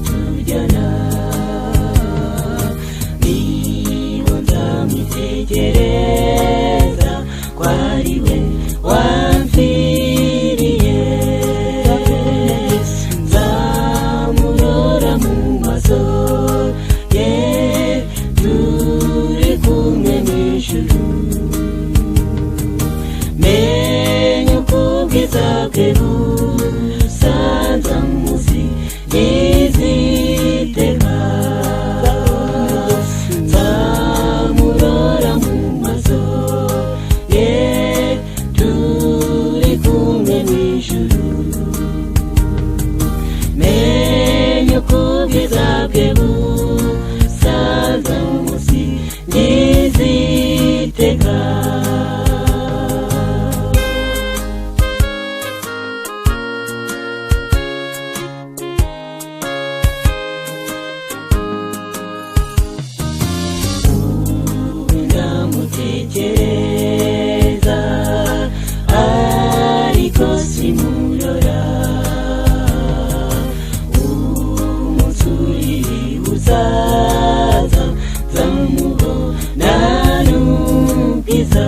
tujyana niba nzamwitegereza ko ari we wamfiriye nzamurora mu maso ye turi kumwe mw'ijuru menye uko ubwiza bwe busanza muzi yiziteka nzamurora mu maso ye turi kumwe mw'ijuru menye uko ubwiza bwe busanza muzi yiziteka tekereza ariko simurora umunsi uri uzaza nzamubona n'ubwiza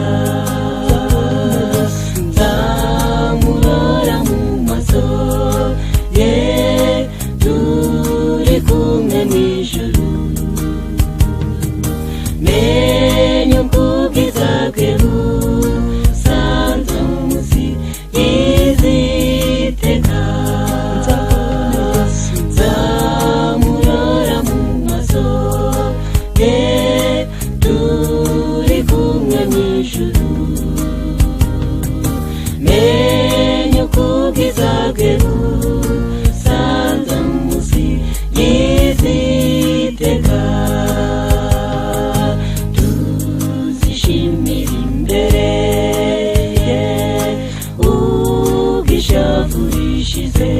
nzamurora mu maso ye turi kumwe mw'ijuru menye uko ubwiza bwe busanza muzi yiziteka nzamurora mu maso ye turi kumwe mw'ijuru menye uko ubwiza bwe busanza muzi yiziteka tuzishimira imbere ye ubwishavu rishize